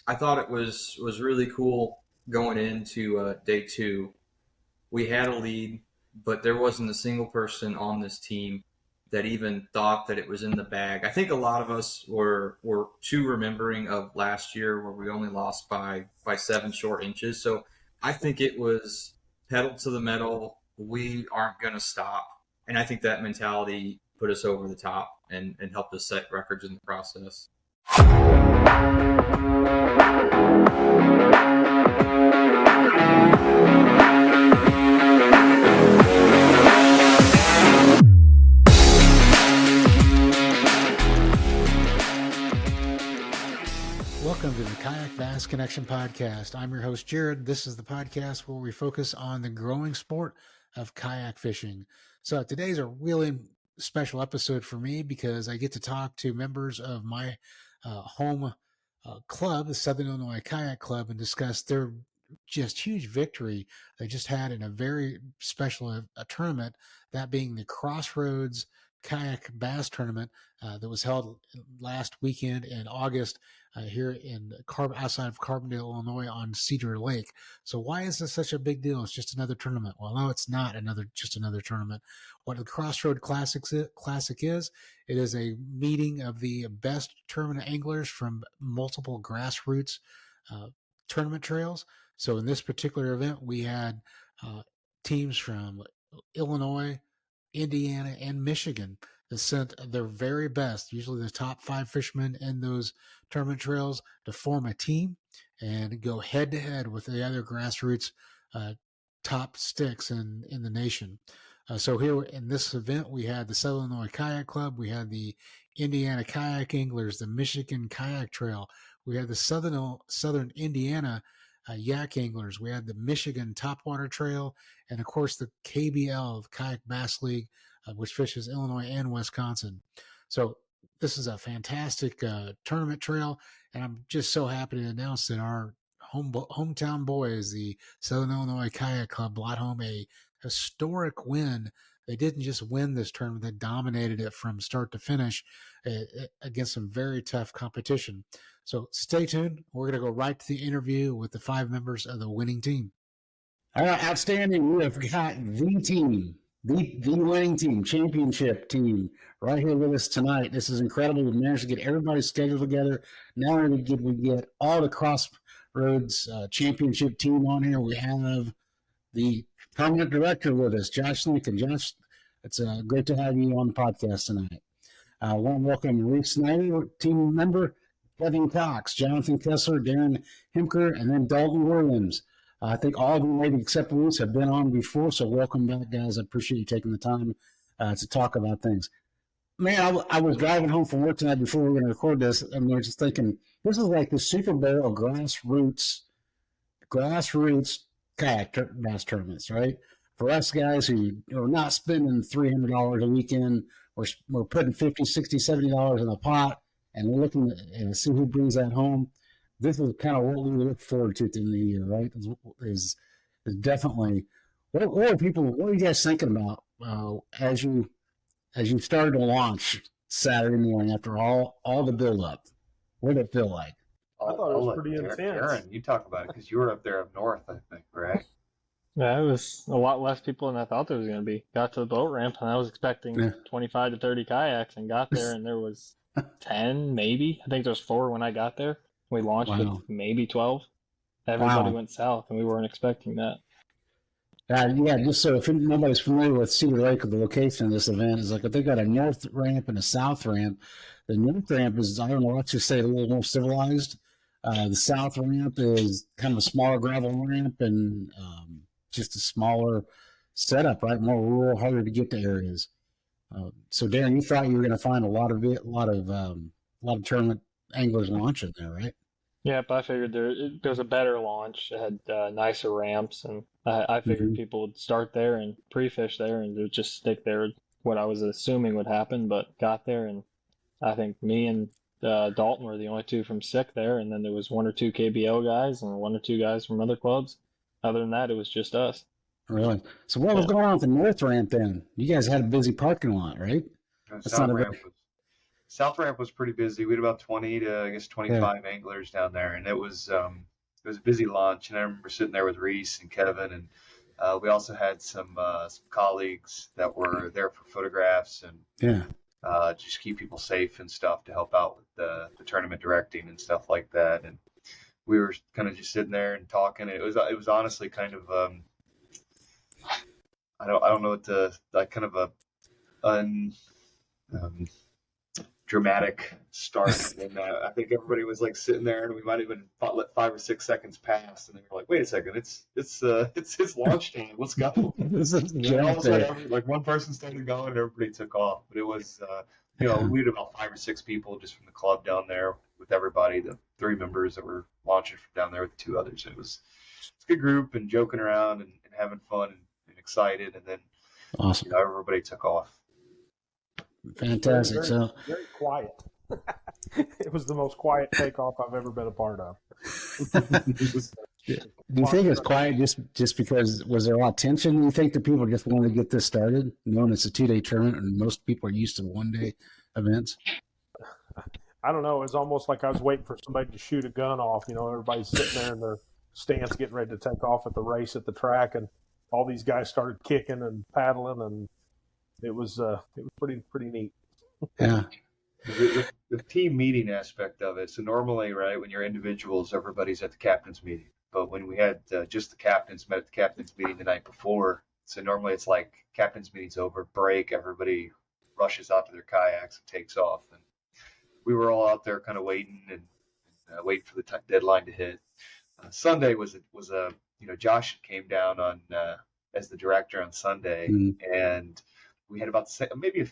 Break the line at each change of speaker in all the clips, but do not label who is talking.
I thought it was really cool going into day two. We had a lead, but there wasn't a single person on this team that even thought that it was in the bag. I think a lot of us were too remembering of last year where we only lost by 7 short inches. So I think it was pedal to the metal. We aren't going to stop, and I think that mentality put us over the top and helped us set records in the process.
Welcome to the Kayak Bass Connection Podcast. I'm your host, Jared. This is the podcast where we focus on the growing sport of kayak fishing. So today's a really special episode for me because I get to talk to members of my home club, the Southern Illinois Kayak Club, and discuss their just huge victory they just had in a very special tournament, that being the Crossroads Kayak Bass Tournament that was held last weekend in August here in outside of Carbondale, Illinois, on Cedar Lake. So why is this such a big deal? It's just another tournament. Well, no, it's not just another tournament. What the Crossroad Classic is, it is a meeting of the best tournament anglers from multiple grassroots tournament trails. So in this particular event, we had teams from Illinois, Indiana, and Michigan that sent their very best, usually the top 5 fishermen in those tournament trails, to form a team and go head to head with the other grassroots top sticks in the nation. So here in this event, we had the Southern Illinois Kayak Club, we had the Indiana Kayak Anglers, the Michigan Kayak Trail, we had the Southern Indiana Yak Anglers, we had the Michigan Topwater Trail, and of course the KBL, the Kayak Bass League, which fishes Illinois and Wisconsin. So this is a fantastic tournament trail, and I'm just so happy to announce that our hometown boys, the Southern Illinois Kayak Club, brought home a historic win. They didn't just win this tournament, they dominated it from start to finish against some very tough competition. So stay tuned. We're going to go right to the interview with the 5 members of the winning team. All right, outstanding. We have got the team, the winning team, championship team, right here with us tonight. This is incredible. We managed to get everybody scheduled together. Not only did we get all the Crossroads championship team on here, we have the permanent director with us, Josh Lincoln. Josh, it's great to have you on the podcast tonight. I want to welcome Reese Snyder, team member, Kevin Cox, Jonathan Kessler, Darren Hemker, and then Dalton Williams. I think all of you, maybe except Reese, have been on before, so welcome back, guys. I appreciate you taking the time to talk about things. Man, I was driving home from work tonight before we were going to record this, and we were just thinking, this is like the Super Bowl of grassroots kayak bass tournaments, right? For us guys who are not spending $300 a weekend, we're putting $50, $60, $70 in a pot, and we're looking to see who brings that home. This is kind of what we look forward to at the end of the year, right? Is definitely what are you guys thinking about as you started to launch Saturday morning after all the build up? What did it feel like?
I thought it was pretty intense.
Aaron, you talk about it because you were up there up north, I think, right?
Yeah, it was a lot less people than I thought there was going to be. Got to the boat ramp, and I was expecting 25 to 30 kayaks, and got there, and there was 10, maybe. I think there was 4 when I got there. We launched with maybe 12. Everybody went south, and we weren't expecting that.
Yeah, just so if nobody's familiar with Cedar Lake or the location of this event, is like they've got a north ramp and a south ramp. The north ramp is, I don't know, let's just say a little more civilized. The south ramp is kind of a smaller gravel ramp and just a smaller setup, right? More rural, harder to get to areas. So Darren, you thought you were going to find a lot of tournament anglers launching there, right?
Yep, I figured there was a better launch. It had nicer ramps, and I figured people would start there and pre-fish there, and would just stick there. What I was assuming would happen, but got there, and I think me and Dalton were the only 2 from SICK there, and then there was 1 or 2 KBL guys and 1 or 2 guys from other clubs. Other than that, it was just us.
Really? So what was going on with the north ramp then? You guys had a busy parking lot, right?
South ramp South Ramp was pretty busy. We had about 20 to I guess 25 anglers down there, and it was a busy launch. And I remember sitting there with Reese and Kevin, and we also had some colleagues that were there for photographs and just keep people safe and stuff to help out with the tournament directing and stuff like that. And we were kind of just sitting there and talking. It was honestly kind of I don't know what to like kind of a dramatic start, and I think everybody was like sitting there, and we might even let 5 or 6 seconds pass, and they were like, "Wait a second, it's his launch time. Let's go!" And all of a sudden, like one person started going, and everybody took off. But it was, we had about 5 or 6 people just from the club down there with everybody. The 3 members that were launching from down there with the 2 others. It's a good group and joking around and having fun and excited, and then
awesome.
Everybody took off.
Fantastic.
Very quiet. It was the most quiet takeoff I've ever been a part of.
Do you think it's quiet just because was there a lot of tension? Do you think that people just wanted to get this started, knowing it's a 2-day tournament and most people are used to 1-day events?
I don't know. It was almost like I was waiting for somebody to shoot a gun off. Everybody's sitting there in their stance getting ready to take off at the race at the track, and all these guys started kicking and paddling, and it was pretty neat.
Yeah.
The team meeting aspect of it. So normally, right, when you're individuals, everybody's at the captain's meeting. But when we had just the captains met at the captain's meeting the night before, so normally it's like captain's meeting's over, break, everybody rushes out to their kayaks and takes off. And we were all out there kind of waiting and waiting for the deadline to hit. Sunday was Josh came down on as the director on Sunday, and we had about maybe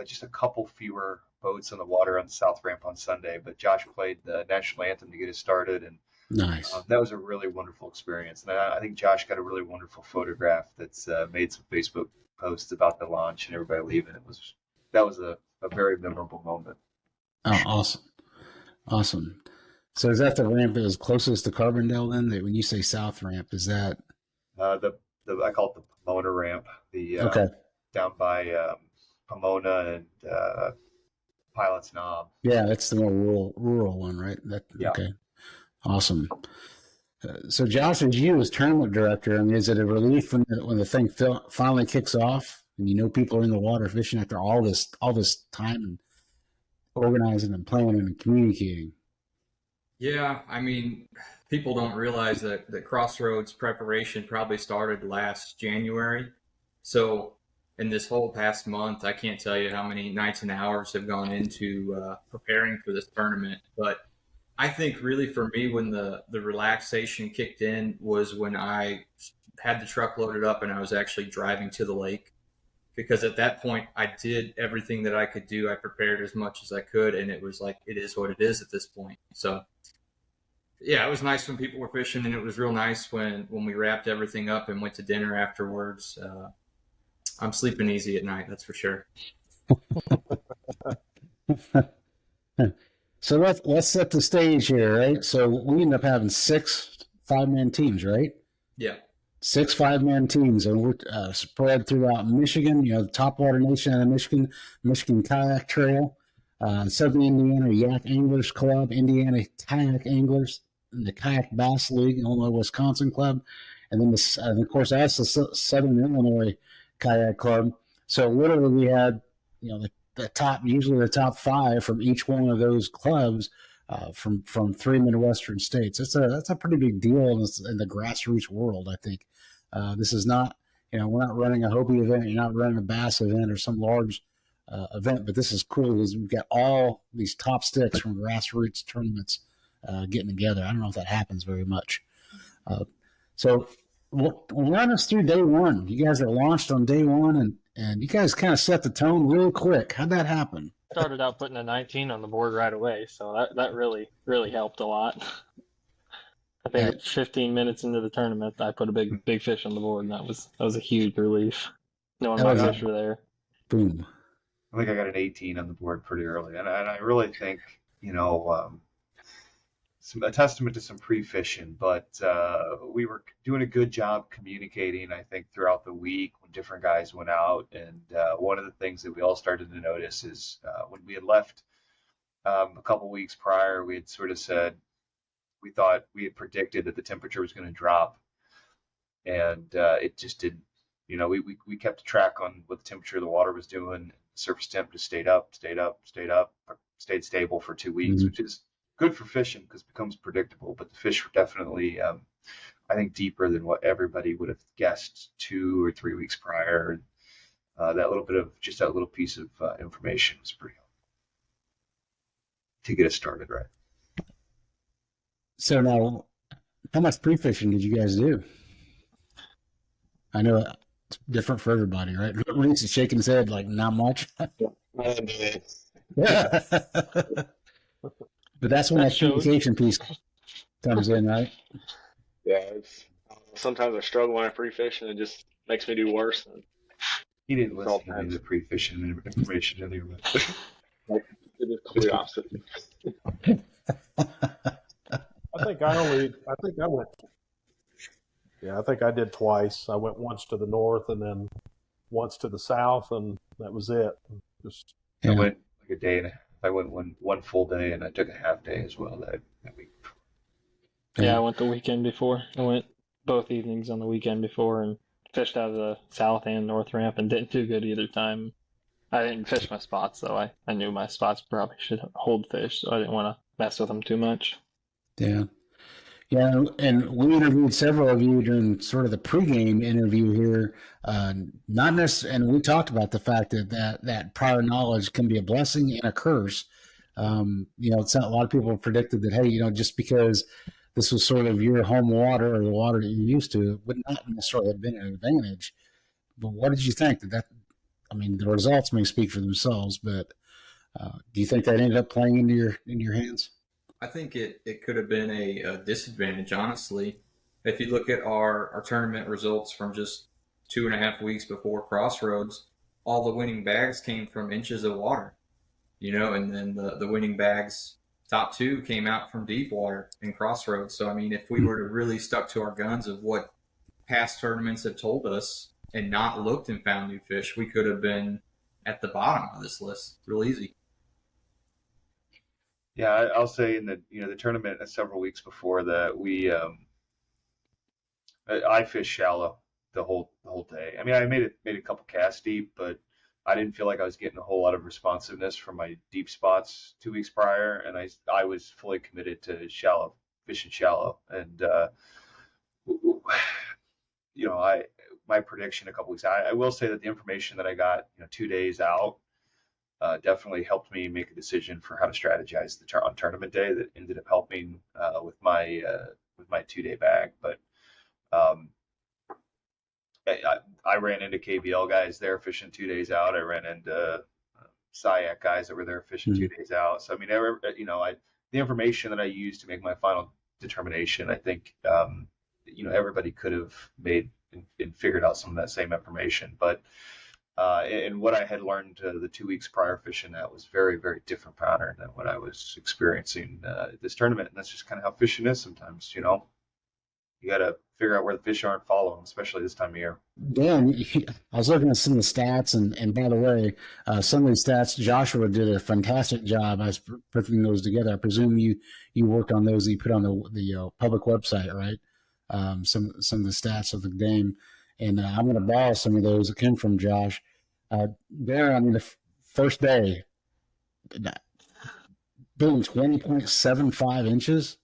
just a couple fewer boats on the water on the South Ramp on Sunday, but Josh played the national anthem to get us started, and
nice.
That was a really wonderful experience. And I think Josh got a really wonderful photograph that's made some Facebook posts about the launch and everybody leaving. That was a very memorable moment.
Oh, awesome. So is that the ramp that is closest to Carbondale then? That when you say South Ramp, is that
I call it the Pomona ramp.
Okay.
Down by Pomona and Pilot's Knob.
Yeah, that's the more rural one, right?
Yeah.
Okay. Awesome. So Josh, as you as tournament director, I mean, is it a relief when the thing finally kicks off and people are in the water fishing after all this time and organizing and planning and communicating?
Yeah, I mean, people don't realize that the Crossroads preparation probably started last January. So in this whole past month, I can't tell you how many nights and hours have gone into preparing for this tournament. But I think really for me, when the relaxation kicked in was when I had the truck loaded up and I was actually driving to the lake. Because at that point, I did everything that I could do. I prepared as much as I could, and it was like, it is what it is at this point. So, yeah, it was nice when people were fishing, and it was real nice when we wrapped everything up and went to dinner afterwards. I'm sleeping easy at night, that's for sure.
So let's set the stage here, right? So we end up having 6 5-man teams, right?
Yeah.
6 5-man teams, and we're spread throughout Michigan. The Topwater Nation out of Michigan Kayak Trail, Southern Indiana Yak Anglers Club, Indiana Kayak Anglers, and the Kayak Bass League, Illinois Wisconsin Club, and then of course that's the Southern Illinois Kayak Club. So literally we had usually the top 5 from each one of those clubs. From 3 Midwestern states. That's a pretty big deal in the grassroots world, I think. This is not, we're not running a Hopi event, you're not running a bass event or some large event, but this is cool because we've got all these top sticks from grassroots tournaments getting together. I don't know if that happens very much. So run us through day one. You guys are launched on day one, and you guys kind of set the tone real quick. How'd that happen?
Started out putting a 19 on the board right away, so that really helped a lot. I think 15 minutes into the tournament, I put a big fish on the board, and that was a huge relief, knowing my fish were there.
Boom.
I think I got an 18 on the board pretty early, and I really think a testament to some pre-fishing, but we were doing a good job communicating, I think, throughout the week when different guys went out. And one of the things that we all started to notice is when we had left a couple weeks prior, we had sort of said we thought we had predicted that the temperature was going to drop, and it just didn't. We kept track on what the temperature of the water was doing. Surface temp just stayed stayed stable for 2 weeks, which is good for fishing because it becomes predictable. But the fish were definitely, I think, deeper than what everybody would have guessed 2 or 3 weeks prior. That little piece of information was pretty helpful to get us started right.
So now, how much pre-fishing did you guys do? I know it's different for everybody, right? Reese is shaking his head like, not much. Yeah. But that's when that communication piece comes in, right?
Yeah. Sometimes I struggle when I pre-fish, and it just makes me do worse.
He didn't listen to the pre-fishing information earlier.
It is clear opposite.
I think I did twice. I went once to the north and then once to the south, and that was it.
I went like a day and I went one full day, and I took a half day as well that week.
Yeah, I went the weekend before. I went both evenings on the weekend before and fished out of the south and north ramp and didn't do good either time. I didn't fish my spots, though. I knew my spots probably should hold fish, so I didn't want to mess with them too much.
Yeah. Yeah, and we interviewed several of you during sort of the pregame interview here. Not necessarily, and we talked about the fact that prior knowledge can be a blessing and a curse. It's not, a lot of people have predicted that, hey, just because this was sort of your home water or the water that you're used to, it would not necessarily have been an advantage. But what did you think? The results may speak for themselves, but do you think that ended up playing into your hands?
I think it could have been a disadvantage, honestly. If you look at our tournament results from just 2.5 weeks before Crossroads, all the winning bags came from inches of water, and then the winning bags, top 2 came out from deep water in Crossroads. So, if we were to really stuck to our guns of what past tournaments have told us and not looked and found new fish, we could have been at the bottom of this list real easy.
Yeah, I'll say in the tournament several weeks before that, I fished shallow the whole day. I made a couple casts deep, but I didn't feel like I was getting a whole lot of responsiveness from my deep spots 2 weeks prior, and I was fully committed to fishing shallow. And my prediction a couple weeks. I will say that the information that I got 2 days out definitely helped me make a decision for how to strategize on tournament day. That ended up helping with my 2-day bag. But I ran into KBL guys there fishing 2 days out. I ran into Kayak guys that were there fishing 2 days out. So the information that I used to make my final determination, I think everybody could have made and figured out some of that same information, but. And what I had learned the 2 weeks prior fishing, that was very, very different pattern than what I was experiencing this tournament. And that's just kind of how fishing is sometimes, You got to figure out where the fish are and follow them, especially this time of year.
Dan, I was looking at some of the stats, and by the way, some of these stats, Joshua did a fantastic job as putting those together. I presume you worked on those that you put on the public website, right? Some of the stats of the game. And I'm going to borrow some of those that came from Josh. The first day, boom, 20.75 inches.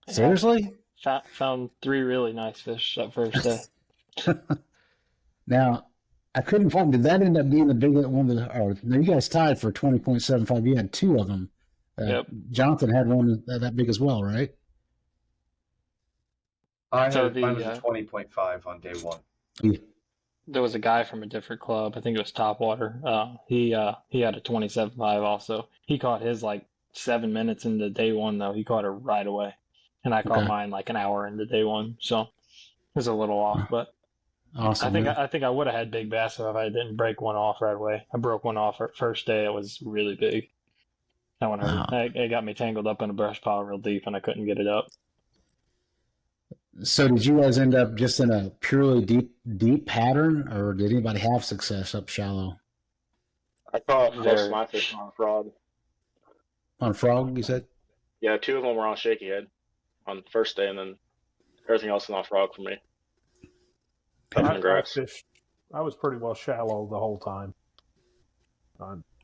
Seriously?
Found 3 really nice fish that first day.
Now, I couldn't find. Did that end up being the big one? You guys tied for 20.75. You had 2 of them.
Yep.
Jonathan had one that big as well, right?
Mine was a 20.5 on day 1.
Yeah.
There was a guy from a different club. I think it was Topwater. He had a 27.5 also. He caught his like 7 minutes into day 1 though. He caught it right away, and I caught mine like an hour into day 1. So it was a little off, but
awesome.
I think I would have had big bass if I didn't break one off right away. I broke one off first day. It was really big. That one hurt.
Wow.
It got me tangled up in a brush pile real deep, and I couldn't get it up.
So did you guys end up just in a purely deep pattern, or did anybody have success up shallow?
I caught most
There.
of my fish on frog.
On frog, you said?
Yeah, 2 of them were on shaky head on the first day, and then everything else was on frog for me. Nothing in grass.
I was pretty well shallow the whole time.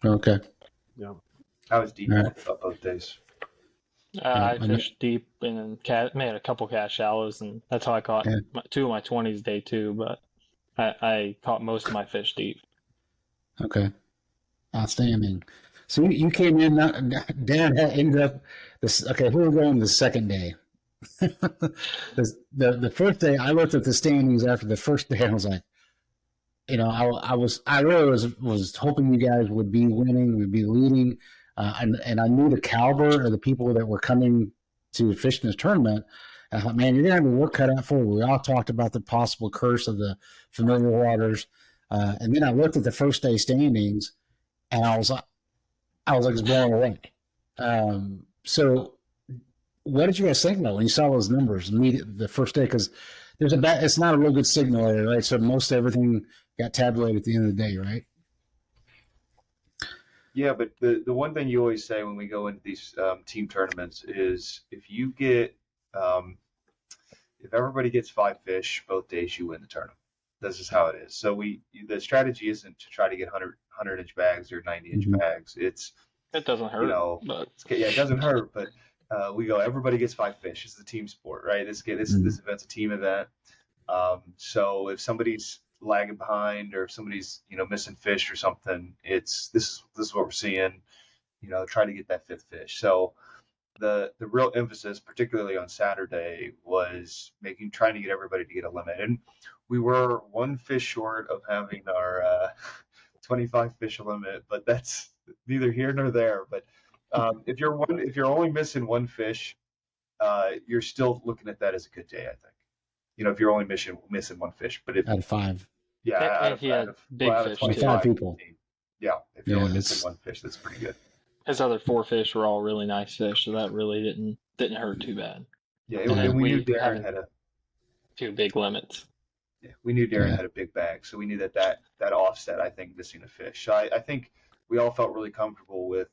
Okay.
Yeah.
I was deep
All right.
both days.
I
and
fished deep and then made a couple cast shallows, and that's how I caught
Yeah.
2 of my 20s day 2. But I caught most of my fish deep.
Okay. Outstanding. So you came in, Dan ended up this. Okay, here we go on the second day. the first day, I looked at the standings after the first day, and I was like, I really was hoping you guys would be winning, would be leading, and I knew the caliber of the people that were coming to fish in this tournament. I thought, man, you're gonna have your work cut out for you. We all talked about the possible curse of the familiar waters, and then I looked at the first day standings, and I was like blown away. So what did you guys think about when you saw those numbers the first day? Because it's not a real good signal area, right? So most everything got tabulated at the end of the day, right?
Yeah, but the one thing you always say when we go into these team tournaments is if you get if everybody gets 5 fish both days, you win the tournament. This is how it is. So the strategy isn't to try to get 100-inch bags or 90-inch bags. It
doesn't hurt, but
it doesn't hurt, but we go, everybody gets 5 fish. It's a team sport, right? This event's a team event. So if somebody's lagging behind or if somebody's missing fish or something, this is what we're seeing. Try to get that 5th fish. So the real emphasis, particularly on Saturday, was trying to get everybody to get a limit, and we were 1 fish short of having our 25 fish limit, but that's neither here nor there. But if you're only missing 1 fish, you're still looking at that as a good day, I think. If you're only missing 1 fish, but
out of 5,
if you had big fish,
25 people.
Yeah, if you're only missing 1 fish, that's pretty good.
His other 4 fish were all really nice fish, so that really didn't hurt too bad.
Yeah, and we knew Darren had
2 big limits.
Yeah, we knew Darren had a big bag, so we knew that offset, I think, missing a fish. So I think we all felt really comfortable with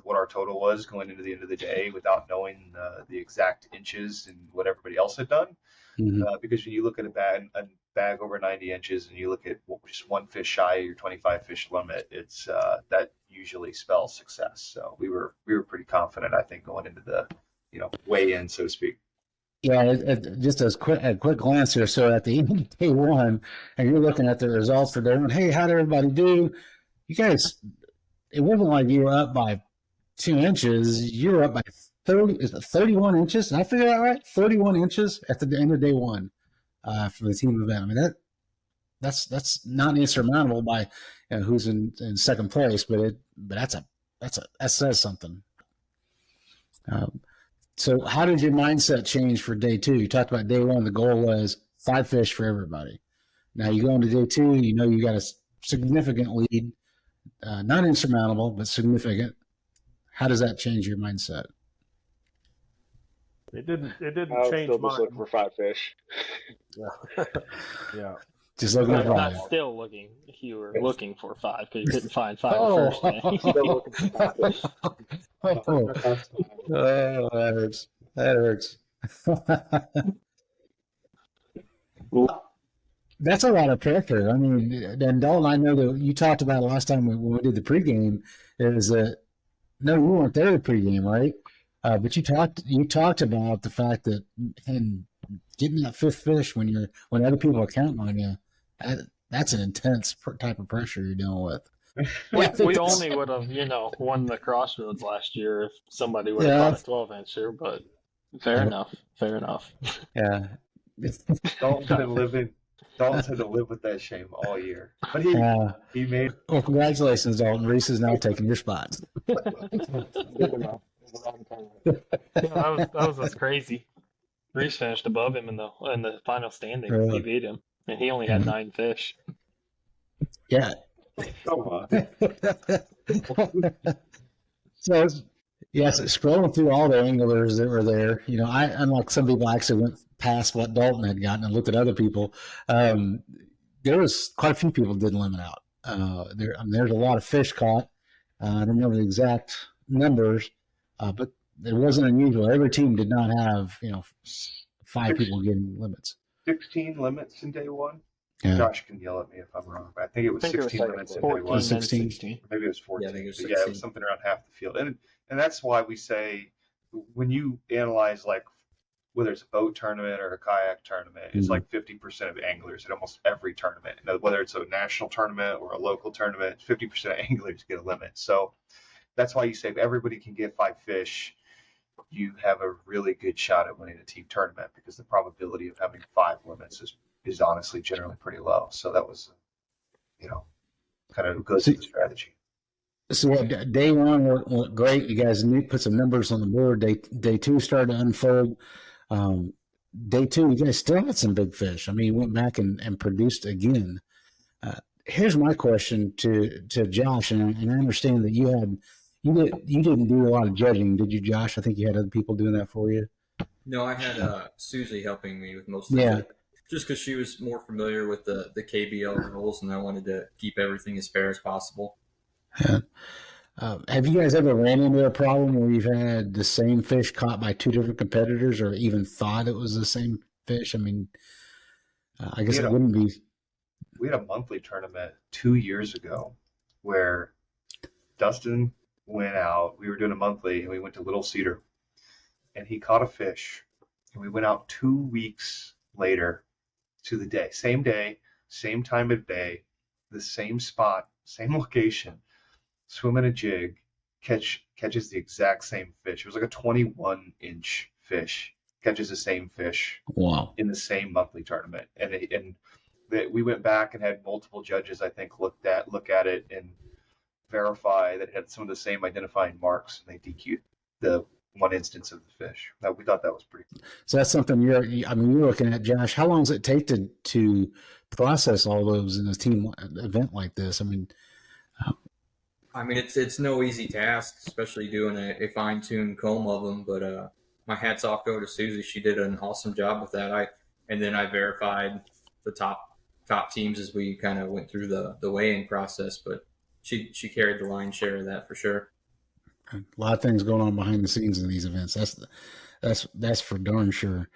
what our total was going into the end of the day without knowing the exact inches and what everybody else had done.
Mm-hmm.
Because when you look at a bag over 90 inches and you look at just 1 fish shy of your 25 fish limit, it's that usually spells success. So we were pretty confident, I think, going into the weigh in, so to speak.
Yeah, just a quick glance here. So at the end of day 1, and you're looking at the results for day 1. Hey, how did everybody do? You guys, it wasn't like you were up by 2 inches. You were up by 31 inches. Did I figure that right? 31 inches at the end of day 1 for the team event. I mean, that's not insurmountable by who's in second place, but that says something. So how did your mindset change for day 2? You talked about day 1. The goal was 5 fish for everybody. Now you go into day 2, you got a significant lead, not insurmountable, but significant. How does that change your mindset?
It didn't
I was
change
still
mine.
just looking for 5 fish.
Yeah. Yeah.
Just looking at
Not
5.
still looking. You were looking for 5 because you couldn't find 5 the first day.
Still looking for 5 fish.
Oh, that hurts. That hurts. That's a lot of pressure. I mean, and Dalton, I know that you talked about it last time when we did the pregame. Is that no, you weren't there at the pregame, right? But you talked about the fact that and getting that 5th fish when other people are counting on you, that's an intense type of pressure you're dealing with.
We only would have, won the Crossroads last year if somebody would have caught a 12-incher, but fair enough.
Yeah.
Dalton's had to live with that shame all year. But he made.
Well, congratulations, Dalton. Reese is now taking your spot.
That was just crazy. Reese finished above him in the final standings.
Really?
He beat him, and he only had 9 fish.
Yeah.
Come on.
Yes, scrolling through all the anglers that were there, unlike some people, I actually went past what Dalton had gotten and looked at other people. Um, there was quite a few people that didn't limit out. There's a lot of fish caught. I don't remember the exact numbers, but it wasn't unusual. Every team did not have, 5 people getting limits.
16 limits in day one.
Yeah.
Josh can yell at me if I'm wrong, but I think it was 16 limits in day
14
one.
and
16.
16.
Maybe it was 14.
Yeah, I think it was
But yeah, it
16.
was something around half the field. And that's why we say when you analyze like whether it's a boat tournament or a kayak tournament, it's like 50% of anglers at almost every tournament. Now, whether it's a national tournament or a local tournament, 50% of anglers get a limit. So that's why you say if everybody can get 5 fish, you have a really good shot at winning a team tournament because the probability of having 5 limits is honestly generally pretty low. So that was, kind of a good strategy.
So day one went great. You guys put some numbers on the board. Day 2 started to unfold. Day 2, you guys still had some big fish. I mean, you went back and produced again. Here's my question to Josh, and I understand that you didn't do a lot of judging, did you, Josh? I think you had other people doing that for you.
No, I had Susie helping me with most of it. Just because she was more familiar with the KBL rules, and I wanted to keep everything as fair as possible.
Yeah. Have you guys ever ran into a problem where you've had the same fish caught by 2 different competitors, or even thought it was the same fish? I mean, I guess it wouldn't be.
We had a monthly tournament 2 years ago where Dustin went out. We were doing a monthly, and we went to Little Cedar, and he caught a fish, and we went out 2 weeks later to the day, same time of day, the same spot, same location, swimming a jig, catches the exact same fish. It was like a 21-inch fish, catches the same fish.
Wow.
In the same monthly tournament, and we went back and had multiple judges, I think, look at it and verify that it had some of the same identifying marks, and they DQ'd the one instance of the fish. We thought that was pretty cool.
So that's something you're looking at, Josh. How long does it take to process all those in a team event like this? I mean,
it's no easy task, especially doing a fine-tuned comb of them. But my hats off go to Susie. She did an awesome job with that. And then I verified the top teams as we kind of went through the weigh-in process. But she carried the lion's share of that for sure.
A lot of things going on behind the scenes in these events. That's for darn sure.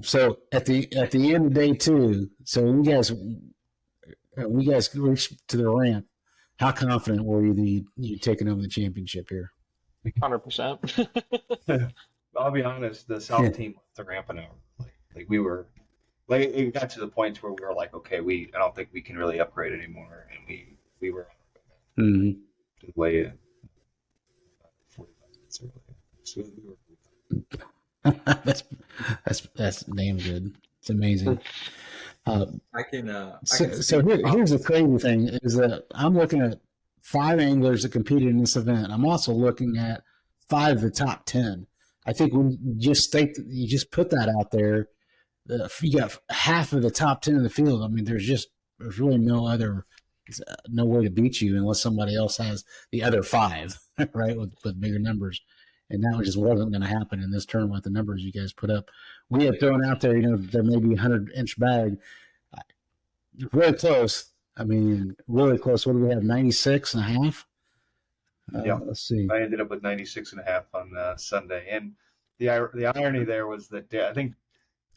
So at the end of day 2, so we guys reached to the ramp. How confident were you you taking over the championship here?
100%.
I'll be honest. The South team left the ramp an hour. Like we were, like it got to the point where we were like, okay, I don't think we can really upgrade anymore, and we were to weigh in 45 minutes early. So we were.
That's damn good. It's amazing.
So
here's the crazy thing is that I'm looking at 5 anglers that competed in this event. I'm also looking at 5 of the top 10. I think when you just put that out there, you got half of the top 10 in the field. I mean, there's really no way to beat you unless somebody else has the other 5, right, with bigger numbers. And that just wasn't going to happen in this tournament with the numbers you guys put up. We had thrown out there, there may be a 100-inch bag. Really close. I mean, really close. What do we have, 96 and a half?
Yeah.
Let's see.
I ended up with 96 and a half on Sunday. And the irony there was that I think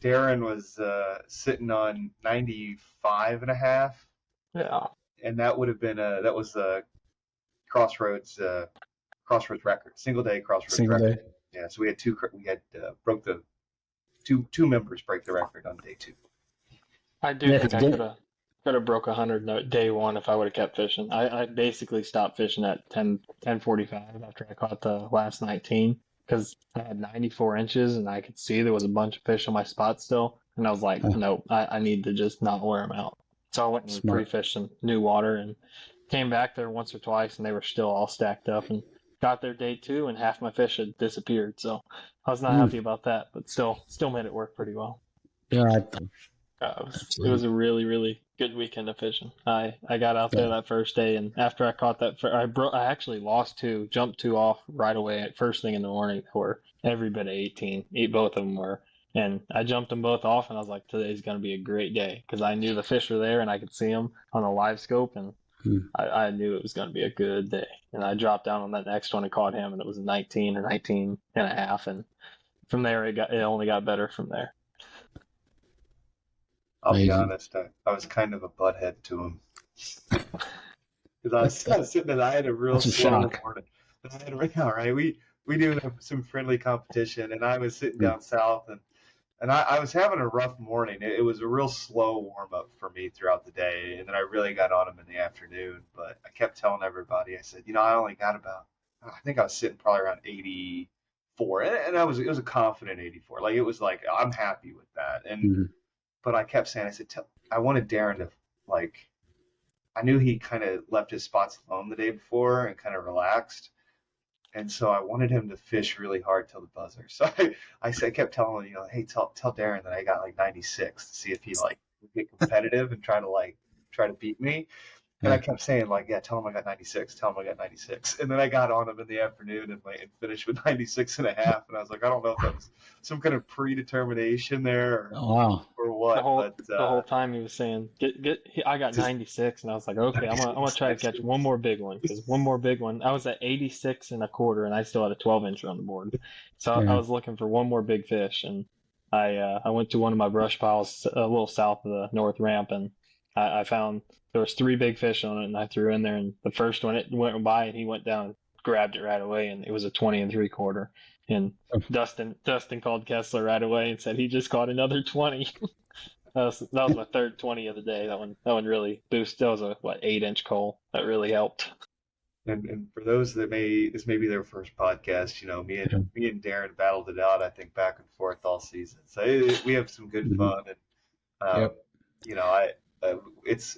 Darren was sitting on 95 and a half.
Yeah.
And that would have been that was the Crossroads record, single day Crossroads record. Day. Yeah, so we had broke the two members break the record on day 2.
I do think I could have broke 100 day 1 if I would have kept fishing. I basically stopped fishing at 10:45 after I caught the last 19 because I had 94 inches and I could see there was a bunch of fish on my spot still, and I was like, nope, I need to just not wear them out. So I went and pre-fished some new water and came back there once or twice, and they were still all stacked up. And got there day 2, and half my fish had disappeared. So I was not happy about that, but still made it work pretty well.
Yeah,
It was a really, really good weekend of fishing. I got out there that first day, and after I caught that, I actually lost two, jumped two off right away at first thing in the morning. Were every bit of 18. Both of them were, and I jumped them both off, and I was like, today's going to be a great day because I knew the fish were there and I could see them on the live scope, and I knew it was going to be a good day. And I dropped down on that next one and caught him, and it was 19 or 19 and a half, and from there it only got better from there.
I'll be honest, I was kind of a butthead to him. Because I was sitting there, I had a real slow morning. All right, we do some friendly competition, and I was sitting down south, and I was having a rough morning. It was a real slow warm-up for me throughout the day, and then I really got on him in the afternoon. But I kept telling everybody, I said, I only got I think I was sitting probably around 84, and it was a confident 84. Like, it was like, I'm happy with that. And But I kept saying, I said, I wanted Darren to, like, I knew he kind of left his spots alone the day before and kind of relaxed. And so I wanted him to fish really hard till the buzzer. So I kept telling him, hey, tell Darren that I got like 96 to see if he like would get competitive and try to beat me. And I kept saying, like, yeah, tell him I got 96, tell him I got 96. And then I got on him in the afternoon and finished with 96 and a half. And I was like, I don't know if that was some kind of predetermination there or what.
The whole time he was saying, I got 96. And I was like, okay, I'm gonna try to catch one more big one. Because one more big one, I was at 86 and a quarter and I still had a 12-incher on the board. So I was looking for one more big fish. And I went to one of my brush piles a little south of the north ramp, and I found there was 3 big fish on it, and I threw in there, and the first one, it went by, and he went down and grabbed it right away, and it was a 20 3/4. And Dustin called Kessler right away and said he just caught another 20. that was my third 20 of the day. That one really boosted. That was a 8-inch coal. That really helped.
And for those that this may be their first podcast, me and Darren battled it out, I think, back and forth all season. So we have some good fun, and it's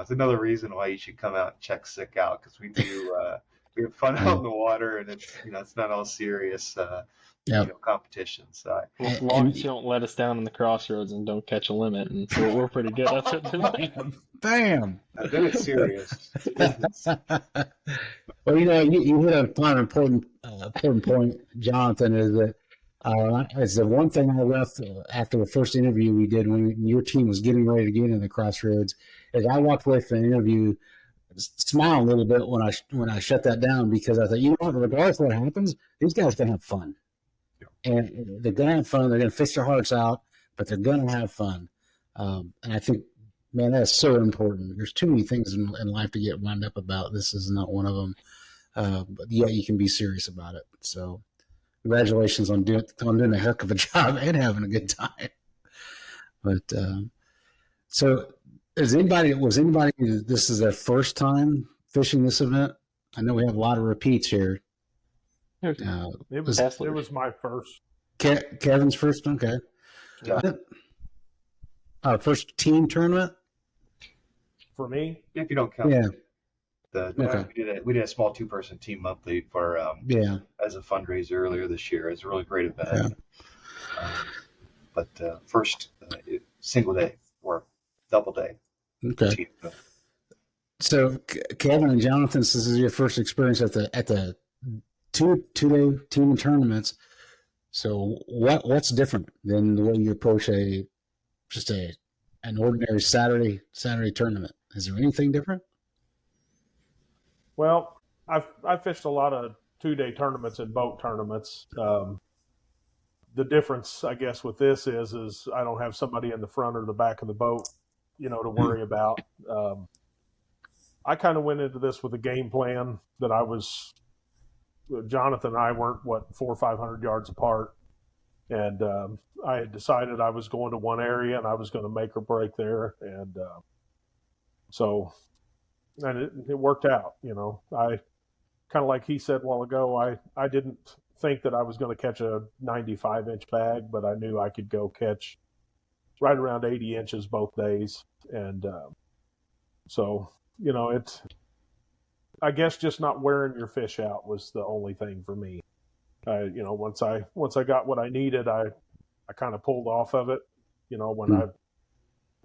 another reason why you should come out and check Sick out, because we have fun out in the water, and it's not all serious competition. So
as long as you don't let us down in the Crossroads and don't catch a limit, and so we're pretty good at it tonight.
Bam!
Then it's serious.
Well, you hit a fun important point, Jonathan, is that it's the one thing I left after the first interview we did when your team was getting ready to get into the Crossroads, is I walked away from the interview smiling a little bit when I shut that down, because I thought, regardless of what happens, these guys are going to have fun. And they're going to have fun. They're going to fish their hearts out, but they're going to have fun. And I think, man, that's so important. There's too many things in life to get wound up about. This is not one of them. But yeah, you can be serious about it. So congratulations on doing a heck of a job and having a good time. But so was anybody, this is their first time fishing this event? I know we have a lot of repeats here.
It was my first.
Kevin's first? Okay.
Yeah.
First team tournament?
For me?
If you don't count.
Yeah.
We did a small 2-person team monthly for as a fundraiser earlier this year. It's a really great event. Yeah. But first single day or double day.
Okay. So Kevin and Jonathan, this is your first experience at the two-day team tournaments. So what's different than the way you approach an ordinary Saturday tournament? Is there anything different?
Well, I've fished a lot of 2-day tournaments and boat tournaments. The difference, I guess, with this is I don't have somebody in the front or the back of the boat, to worry about. I kind of went into this with a game plan that Jonathan and I weren't 400 or 500 yards apart, and I had decided I was going to one area and I was going to make or break there, and it worked out. I kind of, like he said a while ago, I didn't think that I was going to catch a 95-inch bag, but I knew I could go catch right around 80 inches both days, and it's, I guess, just not wearing your fish out was the only thing for me. Once I got what I needed, I kind of pulled off of it. When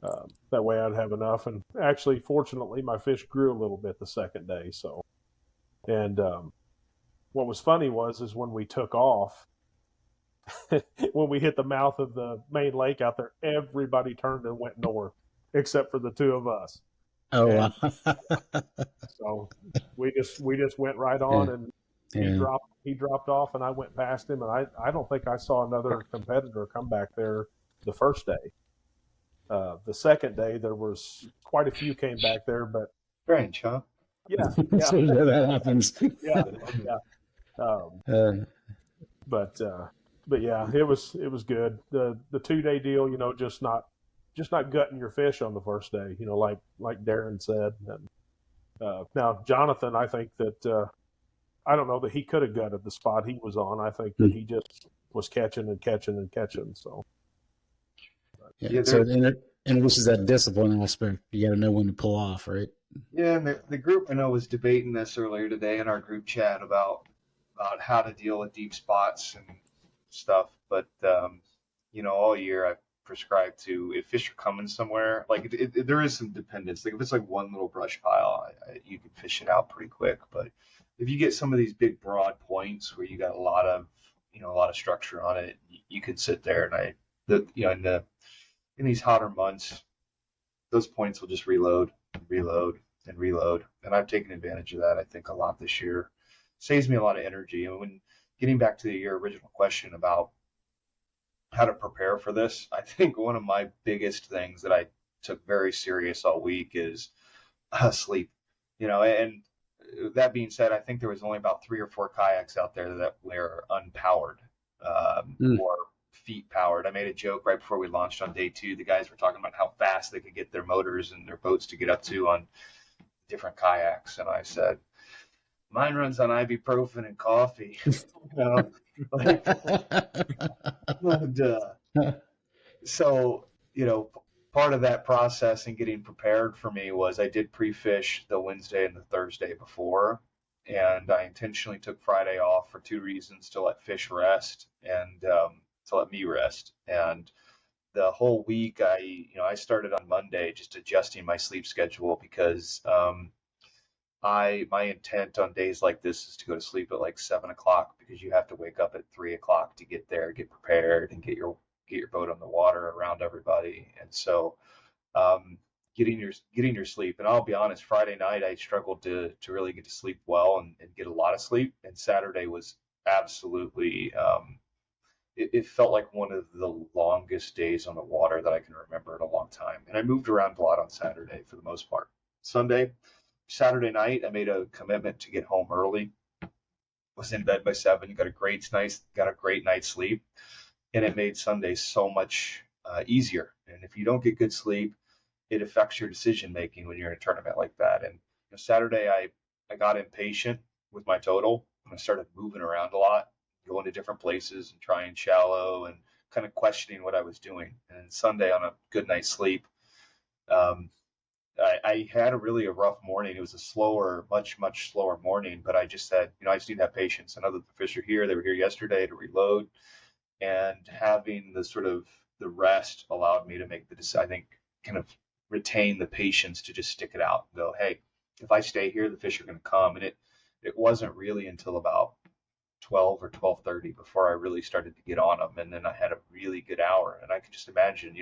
That way I'd have enough. And actually, fortunately, my fish grew a little bit the second day. So, and what was funny is when we took off, when we hit the mouth of the main lake out there, everybody turned and went north except for the two of us.
Oh,
And
wow.
so we just went right on, and
Yeah.
he dropped off, and I went past him, and I don't think I saw another competitor come back there the first day. The second day there was quite a few came back there, but
Strange, huh?
yeah,
So that happens.
yeah. But yeah, it was good. The 2 day deal, just not gutting your fish on the first day, like Darren said. And now Jonathan, I think that I don't know that he could have gutted the spot he was on. I think that he just was catching and catching and catching. So
Yeah. So and this is that discipline aspect. You got to know when to pull off, right?
Yeah, and the group I know was debating this earlier today in our group chat about how to deal with deep spots and stuff. But all year I've prescribed to, if fish are coming somewhere, like there is some dependence. Like if it's like one little brush pile, you can fish it out pretty quick. But if you get some of these big broad points where you got a lot of structure on it, you could sit there and in these hotter months, those points will just reload, reload, and reload. And I've taken advantage of that, I think, a lot this year. Saves me a lot of energy. And when getting back to your original question about how to prepare for this, I think one of my biggest things that I took very serious all week is sleep. And that being said, I think there was only about 3 or 4 kayaks out there that were unpowered or feet powered. I made a joke right before we launched on day 2. The guys were talking about how fast they could get their motors and their boats to get up to on different kayaks, and I said, mine runs on ibuprofen and coffee. So, part of that process and getting prepared for me was I did pre-fish the Wednesday and the Thursday before, and I intentionally took Friday off for 2 reasons: to let fish rest and to let me rest. And the whole week, I started on Monday just adjusting my sleep schedule because my intent on days like this is to go to sleep at like 7 o'clock, because you have to wake up at 3 o'clock to get there, get prepared, and get your boat on the water around everybody. And so, getting your sleep. And I'll be honest, Friday night I struggled to really get to sleep well and get a lot of sleep. And Saturday was absolutely, it felt like one of the longest days on the water that I can remember in a long time. And I moved around a lot on Saturday for the most part. Saturday night, I made a commitment to get home early. Was in bed by 7. Got a great night's sleep, and it made Sunday so much easier. And if you don't get good sleep, it affects your decision making when you're in a tournament like that. And Saturday, I got impatient with my total, and I started moving around a lot, going to different places and trying shallow and kind of questioning what I was doing. And Sunday, on a good night's sleep, I had a rough morning. It was a much slower morning, but I just said, I just need to have patience. I know that the fish are here. They were here yesterday to reload, and having the rest allowed me to make I think, kind of retain the patience to just stick it out and go, hey, if I stay here, the fish are going to come. And it wasn't really until about 12 or 12:30 before I really started to get on them. And then I had a really good hour, and I could just imagine,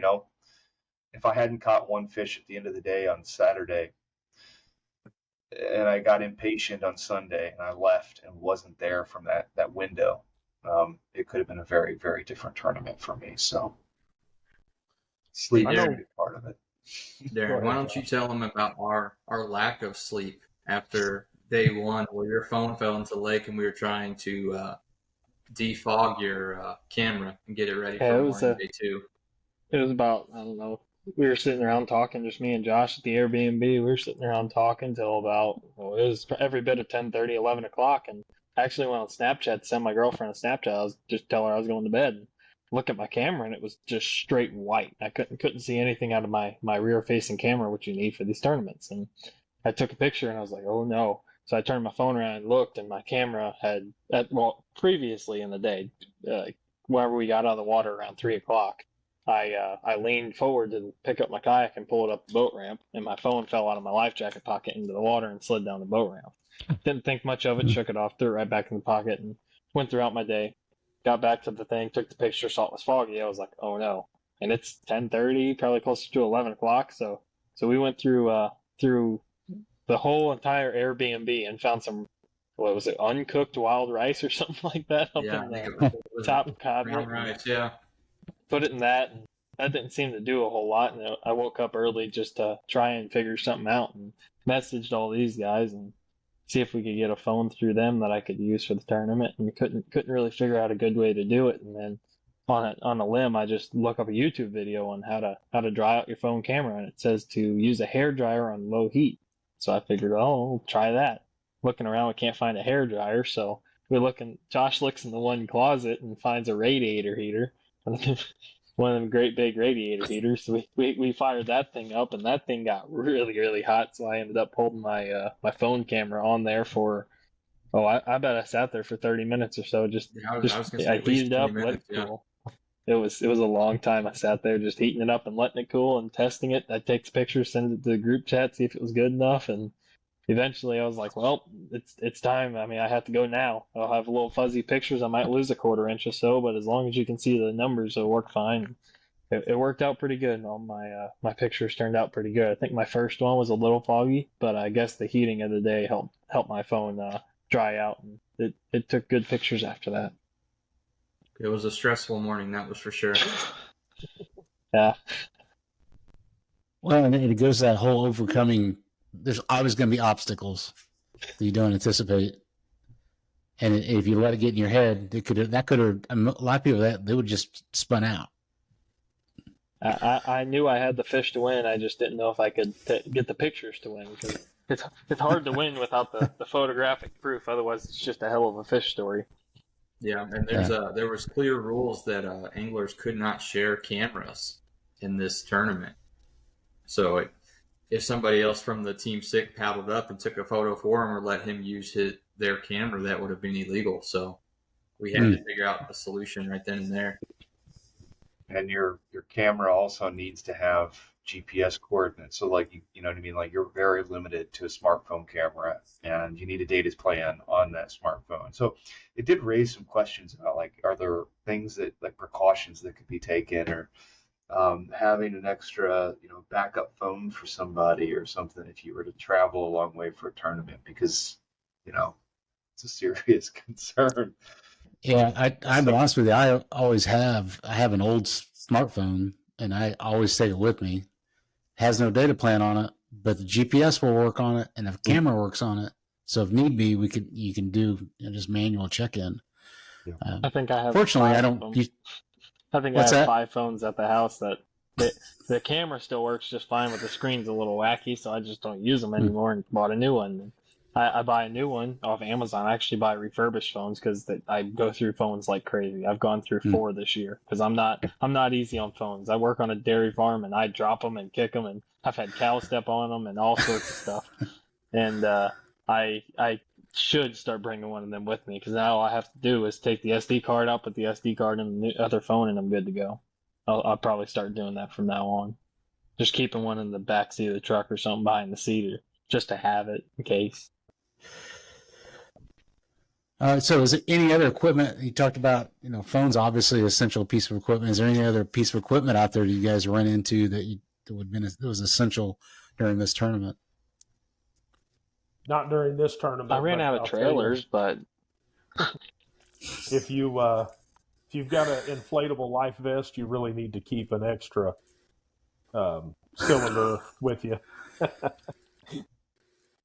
if I hadn't caught one fish at the end of the day on Saturday, and I got impatient on Sunday and I left and wasn't there from that window, it could have been a very, very different tournament for me. So sleep is a big part of it.
Darren, why don't you tell them about our lack of sleep after day 1, where your phone fell into the lake and we were trying to defog your camera and get it ready for morning day 2.
It was about, I don't know, we were sitting around talking, just me and Josh at the Airbnb. We were sitting around talking till about, it was every bit of 10:30, 11 o'clock. And I actually went on Snapchat to send my girlfriend a Snapchat. I was just tell her I was going to bed. And look at my camera, and it was just straight white. I couldn't see anything out of my rear facing camera, which you need for these tournaments. And I took a picture, and I was like, oh no. So I turned my phone around and looked, and my camera had, previously in the day, whenever we got out of the water around 3 o'clock, I leaned forward to pick up my kayak and pull it up the boat ramp, and my phone fell out of my life jacket pocket into the water and slid down the boat ramp. Didn't think much of it, shook it off, threw it right back in the pocket, and went throughout my day. Got back to the thing, took the picture, saw it was foggy. I was like, oh no. And it's 10:30, probably closer to 11 o'clock. So we went through the whole entire Airbnb and found some, what was it, uncooked wild rice or something like that up
Yeah,
in
I think
the
it was
top
brown
cabinet.
rice. Yeah.
Put it in that, and that didn't seem to do a whole lot. And I woke up early just to try and figure something out, and messaged all these guys and see if we could get a phone through them that I could use for the tournament. And we couldn't really figure out a good way to do it. And then on a limb, I just look up a YouTube video on how to dry out your phone camera, and it says to use a hair dryer on low heat. So I figured, oh, we'll try that. Looking around, we can't find a hair dryer, so Josh looks in the one closet and finds a radiator heater. One of them great big radiator heaters. So we fired that thing up, and that thing got really, really hot. So I ended up holding my phone camera on there for, I bet I sat there for 30 minutes or so.
I was gonna say
I
at least
heated up,
20
let it
minutes. Yeah.
cool. It was a long time. I sat there just heating it up and letting it cool and testing it. I take pictures, send it to the group chat, see if it was good enough, and eventually I was like, well, it's time. I mean, I have to go now. I'll have little fuzzy pictures. I might lose a quarter inch or so, but as long as you can see the numbers, it'll work fine. It worked out pretty good. All my pictures turned out pretty good. I think my first one was a little foggy, but I guess the heating of the day helped my phone dry out, and it took good pictures after that.
It was a stressful morning, that was for sure.
Yeah.
Well, and it goes to that whole overcoming. There's always going to be obstacles that you don't anticipate, and if you let it get in your head, that could have a lot of people they would just spun out.
I knew I had the fish to win. I just didn't know if I could get the pictures to win, because it's hard to win without the photographic proof. Otherwise, it's just a hell of a fish story.
Yeah, and there was clear rules that anglers could not share cameras in this tournament. So if somebody else from the team sick paddled up and took a photo for him or let him use their camera, that would have been illegal. So we had to figure out a solution right then and there.
And your camera also needs to have GPS coordinates. So like you know what I mean? Like you're very limited to a smartphone camera, and you need a data plan on that smartphone. So it did raise some questions about, like, are there things that, like, precautions that could be taken, or having an extra, backup phone for somebody or something if you were to travel a long way for a tournament, because, it's a serious concern.
Yeah, I'll be honest with you. I have an old smartphone, and I always take it with me. It has no data plan on it, but the GPS will work on it, and the camera works on it. So if need be, you can do just manual check-in.
Yeah.
I think I have.
Fortunately, I don't.
I think I have 5 phones at the house that the camera still works just fine, but the screen's a little wacky, so I just don't use them anymore and bought a new one. I buy a new one off Amazon. I actually buy refurbished phones because I go through phones like crazy. I've gone through 4 this year because I'm not easy on phones. I work on a dairy farm, and I drop them and kick them, and I've had cows step on them and all sorts of stuff. And I should start bringing one of them with me, because now all I have to do is take the SD card out, put the SD card in the other phone, and I'm good to go. I'll probably start doing that from now on. Just keeping one in the back seat of the truck or something behind the seat, or just to have it in case.
So is there any other equipment you talked about? Phones obviously an essential piece of equipment. Is there any other piece of equipment out there that you guys run into that was essential during this tournament?
Not during this tournament.
I ran out of trailers, but
if you've got an inflatable life vest, you really need to keep an extra cylinder with you.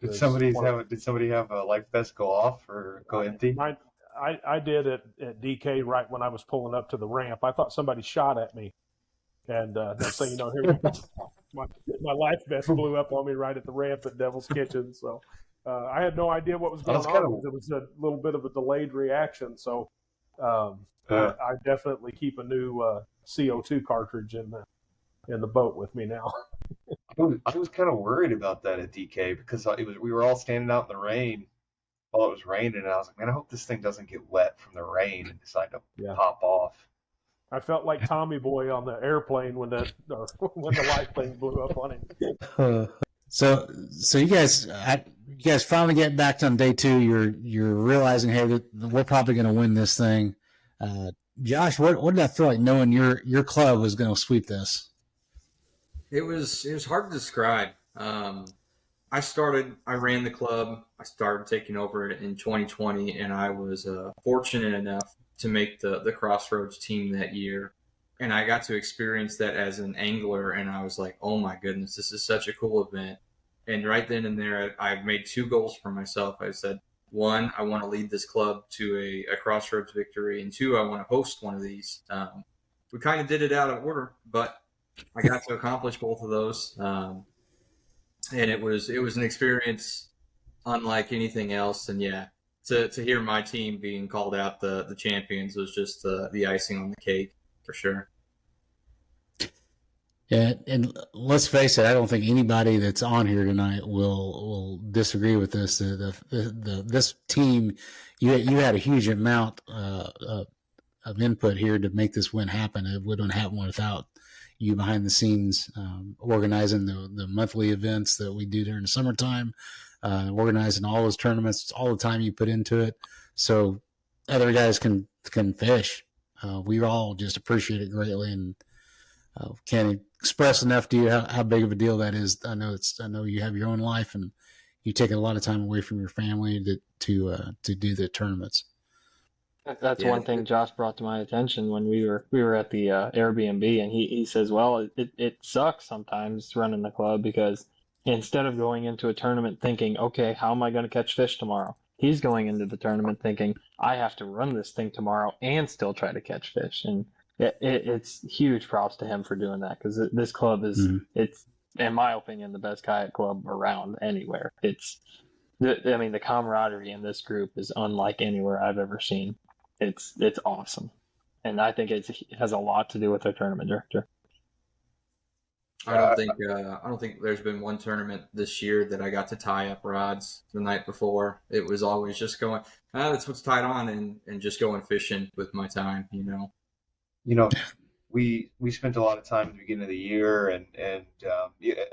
Did somebody have a life vest go off or go empty?
I did at DK right when I was pulling up to the ramp. I thought somebody shot at me, and next thing you know, here my life vest blew up on me right at the ramp at Devil's Kitchen. So I had no idea what was going on. It was a little bit of a delayed reaction. So I definitely keep a new CO2 cartridge in the boat with me now.
I was kind of worried about that at DK because we were all standing out in the rain while it was raining, and I was like, man, I hope this thing doesn't get wet from the rain and decide to pop off.
I felt like Tommy Boy on the airplane when when the life thing blew up on him.
So you guys finally getting back on day 2. You're realizing, hey, we're probably going to win this thing. Josh, what did that feel like knowing your club was going to sweep this?
It was hard to describe. I ran the club. I started taking over it in 2020, and I was fortunate enough to make the Crossroads team that year. And I got to experience that as an angler, and I was like, oh my goodness, this is such a cool event. And right then and there, I made 2 goals for myself. I said, 1, I want to lead this club to a Crossroads victory, and 2, I want to host one of these. We kind of did it out of order, but I got to accomplish both of those. And it was an experience unlike anything else. And yeah, to hear my team being called out the champions was just the icing on the cake for sure.
Yeah, and let's face it, I don't think anybody that's on here tonight will disagree with this. This team, you had a huge amount of input here to make this win happen. It wouldn't happen without you behind the scenes, organizing the monthly events that we do during the summertime, organizing all those tournaments, all the time you put into it, so other guys can fish. We all just appreciate it greatly, and can't express enough to you how big of a deal that is. I know you have your own life, and you take a lot of time away from your family to do the tournaments.
That's one thing Josh brought to my attention when we were at the Airbnb, and he says, well, it sucks sometimes running the club because instead of going into a tournament thinking, okay, how am I going to catch fish tomorrow? He's going into the tournament thinking, I have to run this thing tomorrow and still try to catch fish. And it's huge props to him for doing that, because this club is, it's, in my opinion, the best kayak club around anywhere. The camaraderie in this group is unlike anywhere I've ever seen. It's awesome, and I think it has a lot to do with our tournament director.
I don't think there's been one tournament this year that I got to tie up rods the night before. It was always just going, that's what's tied on, and just going fishing with my time,
We spent a lot of time at the beginning of the year, and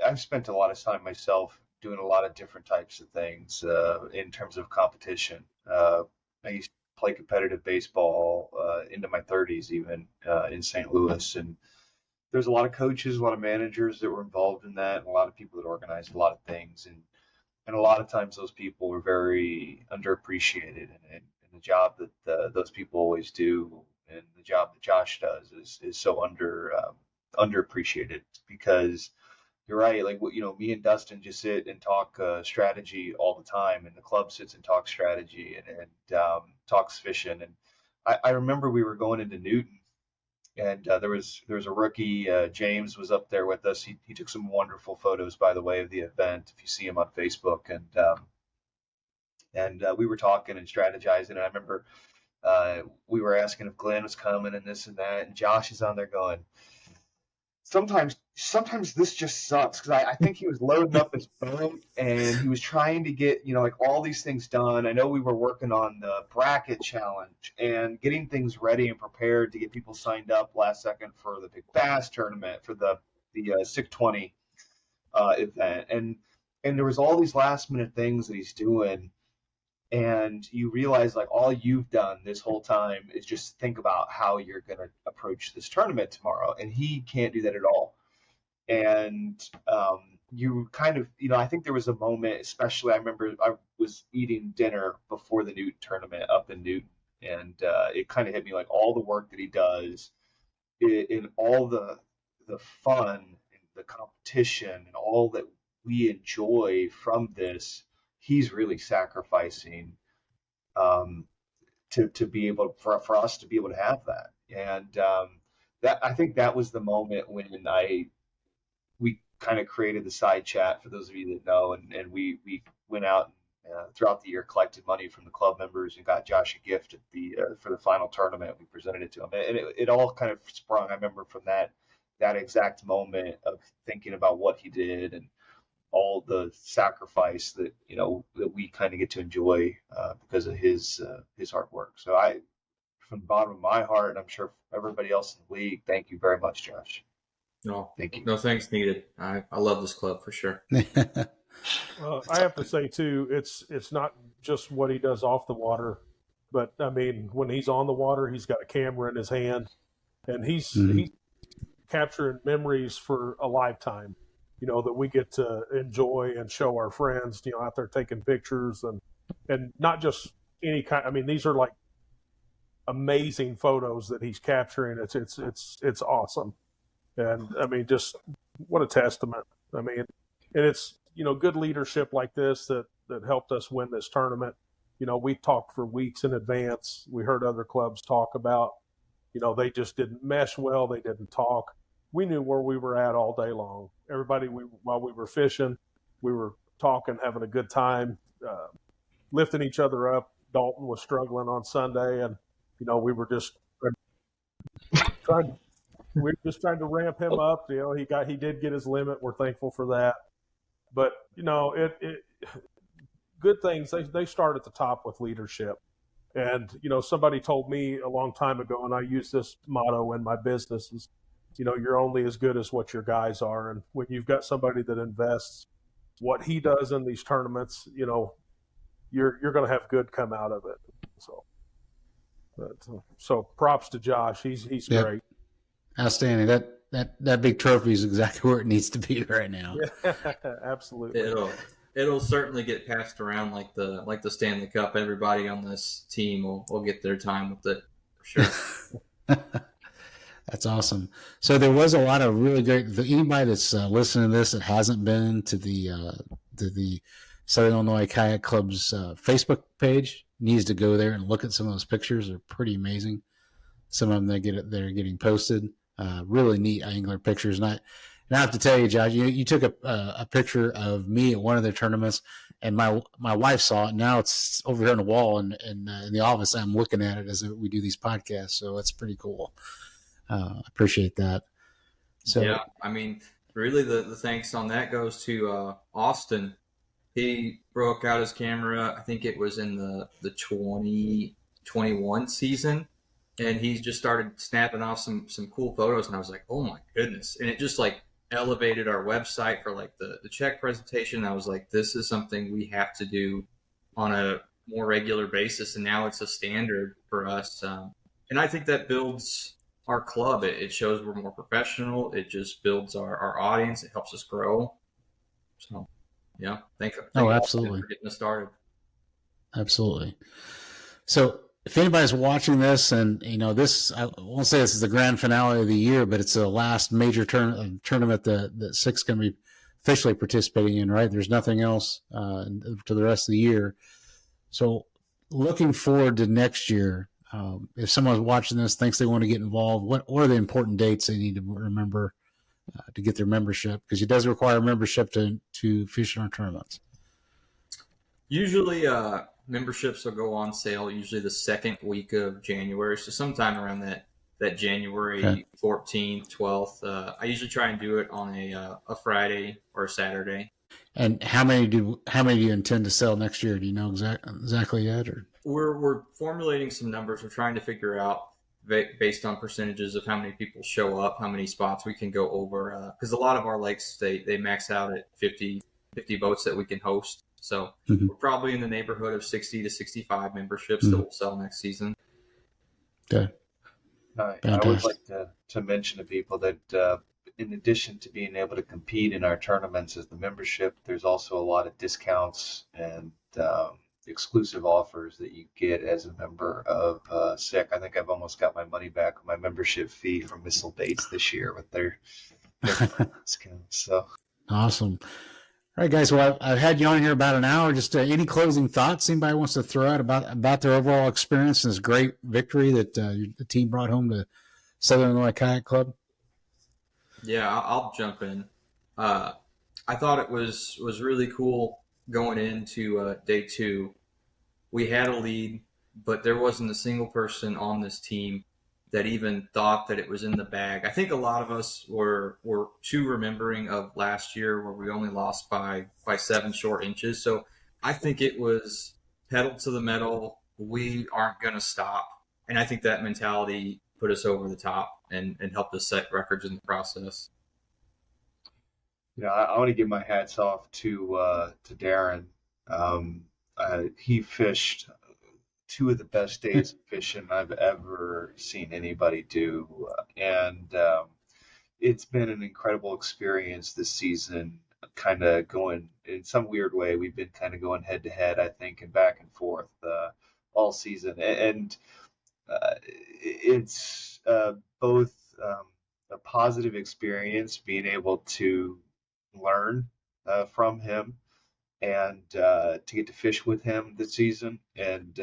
I've spent a lot of time myself doing a lot of different types of things in terms of competition. I used to play competitive baseball into my 30s, even in St. Louis, and there's a lot of coaches, a lot of managers that were involved in that, and a lot of people that organized a lot of things, and a lot of times those people were very underappreciated, and the job that those people always do, and the job that Josh does is so underappreciated, because you're right. Like, me and Dustin just sit and talk strategy all the time, and the club sits and talks strategy and talks fishing. And I remember we were going into Newton, and there was a rookie, James was up there with us. He took some wonderful photos, by the way, of the event, if you see him on Facebook. And we were talking and strategizing, and I remember we were asking if Glenn was coming and this and that, and Josh is on there going, sometimes this just sucks, because I think he was loading up his boat, and he was trying to get all these things done. I know we were working on the bracket challenge and getting things ready and prepared to get people signed up last second for the big bass tournament, for the 620 event, and there was all these last minute things that he's doing. And you realize, all you've done this whole time is just think about how you're going to approach this tournament tomorrow. And he can't do that at all. And you kind of, I think there was a moment, especially I remember I was eating dinner before the Newton tournament up in Newton. And it kind of hit me, all the work that he does in all the fun and the competition and all that we enjoy from this, he's really sacrificing to be able for us to be able to have that. And that, I think that was the moment when we kind of created the side chat, for those of you that know, and we went out and throughout the year collected money from the club members and got Josh a gift at for the final tournament. We presented it to him, and it all kind of sprung, I remember, from that exact moment of thinking about what he did and all the sacrifice that that we kind of get to enjoy because of his hard work. So from the bottom of my heart, and I'm sure everybody else in the league, thank you very much, Josh.
No,
Thank you.
no thanks needed. I love this club for sure.
I have to say too, it's not just what he does off the water, but I mean, when he's on the water, he's got a camera in his hand, and he's capturing memories for a lifetime. That we get to enjoy and show our friends. Out there taking pictures and not just any kind. I mean, these are like amazing photos that he's capturing. It's awesome, and I mean, just what a testament. I mean, and it's good leadership like this that helped us win this tournament. We talked for weeks in advance. We heard other clubs talk about, they just didn't mesh well. They didn't talk. We knew where we were at all day long. Everybody, while we were fishing, we were talking, having a good time, lifting each other up. Dalton was struggling on Sunday, and we were just trying to ramp him up. He did get his limit. We're thankful for that. But good things. They start at the top with leadership. And somebody told me a long time ago, and I use this motto in my business: is you're only as good as what your guys are. And when you've got somebody that invests what he does in these tournaments, you're going to have good come out of it. So props to Josh. He's great.
Outstanding. That big trophy is exactly where it needs to be right now.
Yeah, absolutely.
It'll certainly get passed around like the Stanley Cup. Everybody on this team will get their time with it for sure.
That's awesome. So there was a lot of really great. Anybody that's listening to this that hasn't been to the Southern Illinois Kayak Club's Facebook page needs to go there and look at some of those pictures. They're pretty amazing. Some of them they're getting posted. Really neat angler pictures. And I have to tell you, Josh, you took a picture of me at one of their tournaments, and my wife saw it. Now it's over here on the wall in the office. I'm looking at it as we do these podcasts, so it's pretty cool. I appreciate that. So
yeah, I mean, really the thanks on that goes to Austin. He broke out his camera. I think it was in the 2021 season. And he just started snapping off some cool photos, and I was like, oh my goodness. And it just like elevated our website for like the check presentation. I was like, this is something we have to do on a more regular basis. And now it's a standard for us. And I think that builds our club. It shows we're more professional. It just builds our audience. It helps us grow. So yeah, thank you
absolutely
for getting us started.
Absolutely. So if anybody's watching this, and this, I won't say this is the grand finale of the year, but it's the last major tournament that Six can be officially participating in, right? There's nothing else to the rest of the year. So looking forward to next year, if someone's watching this, thinks they want to get involved, what are the important dates they need to remember to get their membership? Because it does require membership to fish in our tournaments.
Usually, memberships will go on sale usually the second week of January. So sometime around that January 14th, 12th. I usually try and do it on a Friday or a Saturday.
And how many do you intend to sell next year? Do you know exactly yet? Or
we're formulating some numbers. We're trying to figure out based on percentages of how many people show up, how many spots we can go over. Because a lot of our lakes they max out at 50 boats that we can host. So we're probably in the neighborhood of 60 to 65 memberships that we'll sell next season.
Okay.
I would like to mention to people that in addition to being able to compete in our tournaments as the membership, there's also a lot of discounts and exclusive offers that you get as a member of SICK. I think I've almost got my money back on my membership fee from Missile Baits this year with their discounts. So
awesome. All right, guys. Well, I've had you on here about an hour. Just any closing thoughts anybody wants to throw out about their overall experience and this great victory that the team brought home to Southern Illinois Kayak Club?
Yeah, I'll jump in. I thought it was really cool going into day two. We had a lead, but there wasn't a single person on this team that even thought that it was in the bag. I think a lot of us were too remembering of last year where we only lost by 7 short inches. So I think it was pedal to the metal. We aren't going to stop. And I think that mentality put us over the top and helped us set records in the process.
I want to give my hats off to Darren. He fished two of the best days of fishing I've ever seen anybody do, and it's been an incredible experience this season. Kind of going in some weird way, we've been kind of going head to head, I think, and back and forth all season, and it's both a positive experience being able to learn from him and to get to fish with him this season. And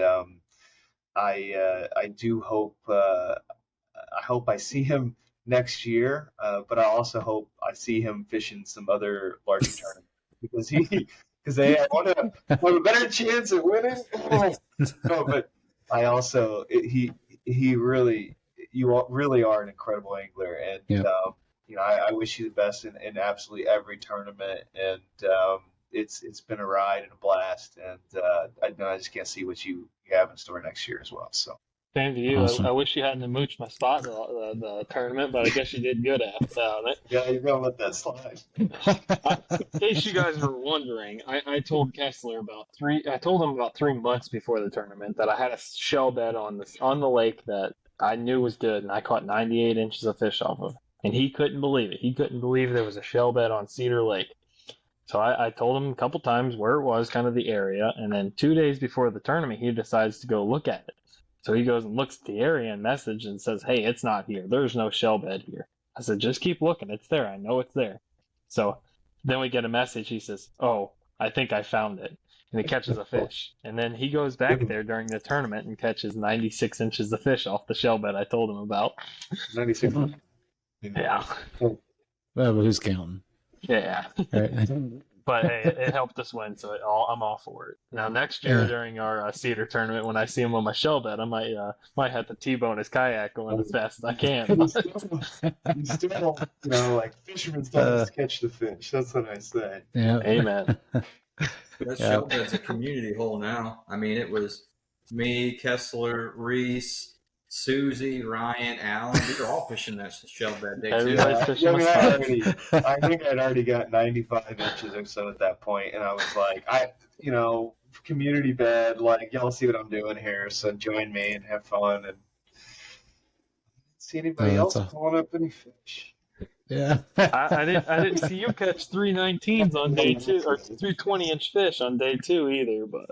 I do hope I hope I see him next year, but I also hope I see him fishing some other larger tournaments because I want to have a better chance at winning. No, but I also he really really are an incredible angler, and I wish you the best in absolutely every tournament, and it's been a ride and a blast, and I just can't see what you have in store next year as well. So.
Same to you.
Awesome.
I wish you hadn't mooched my spot the tournament, but I guess you did good on it.
Yeah, you're gonna let that slide.
In case you guys were wondering, I told Kessler I told him about 3 months before the tournament that I had a shell bed on the lake that I knew was good, and I caught 98 inches of fish off of. And he couldn't believe it. He couldn't believe there was a shell bed on Cedar Lake. So I told him a couple times where it was, kind of the area, and then 2 days before the tournament, he decides to go look at it. So he goes and looks at the area and message and says, "Hey, it's not here. There's no shell bed here." I said, "Just keep looking. It's there. I know it's there." So then we get a message. He says, "Oh, I think I found it." And he catches a fish. And then he goes back there during the tournament and catches 96 inches of fish off the shell bed I told him about.
96.
Yeah.
Well, who's counting?
Yeah.
Right.
But hey, it helped us win, so I'm all for it. Now next year during our Cedar tournament, when I see him on my shell bed, I might have to T-bone his kayak going as fast as I can.
You still, like fisherman's done to catch the fish. That's what I say.
Yeah.
Amen.
That shell bed's a community hole now. I mean, it was me, Kessler, Reese, Susie, Ryan, Alan. We were all fishing that shell bed day too.
Everybody's fishing
I think I'd already got 95 inches or so at that point, and I was like, community bed, like, y'all see what I'm doing here, so join me and have fun. And see anybody else pulling up any fish.
Yeah.
I didn't see you catch 319s on day 2 or 320-inch fish on day 2 either, but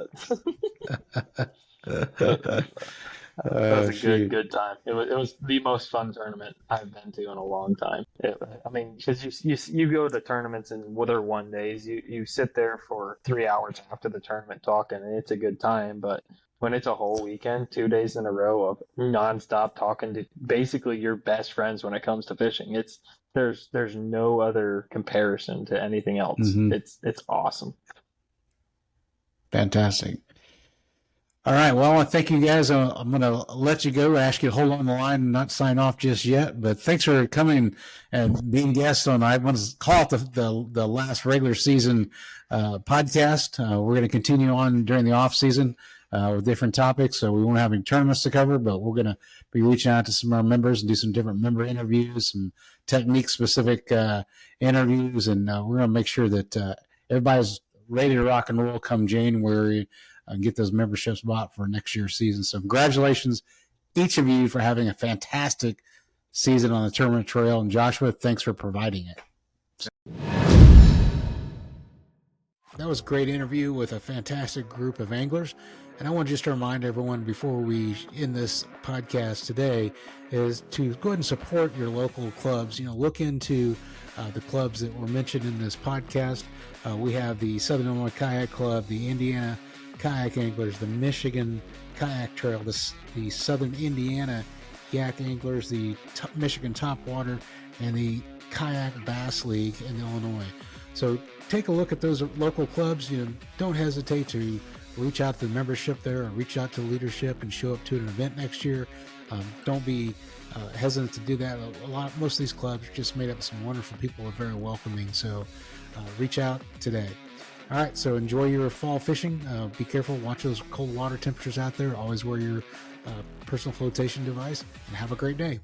it was a good time. It was the most fun tournament I've been to in a long time. Because you go to tournaments and they're 1 days, you sit there for 3 hours after the tournament talking, and it's a good time. But when it's a whole weekend, 2 days in a row of nonstop talking to basically your best friends when it comes to fishing, there's no other comparison to anything else.
Mm-hmm.
It's awesome.
Fantastic. All right. Well, I want to thank you guys. I'm going to let you go. Ask you to hold on the line and not sign off just yet. But thanks for coming and being guests on. I want to call it the last regular season podcast. We're going to continue on during the off season with different topics. So we won't have any tournaments to cover, but we're going to be reaching out to some of our members and do some different member interviews, some technique specific interviews, and we're going to make sure that everybody's ready to rock and roll come January. Get those memberships bought for next year's season. So congratulations, each of you, for having a fantastic season on the tournament trail. And Joshua, thanks for providing it. That was a great interview with a fantastic group of anglers. And I want just to remind everyone before we end this podcast today is to go ahead and support your local clubs. Look into the clubs that were mentioned in this podcast. We have the Southern Illinois Kayak Club, the Indiana Kayak Anglers, the Michigan Kayak Trail, the Southern Indiana Yak Anglers, the Michigan Topwater, and the Kayak Bass League in Illinois. So take a look at those local clubs. Don't hesitate to reach out to the membership there or reach out to leadership and show up to an event next year. Don't be hesitant to do that. Most of these clubs are just made up of some wonderful people, are very welcoming. So reach out today. All right, so enjoy your fall fishing. Be careful. Watch those cold water temperatures out there. Always wear your personal flotation device, and have a great day.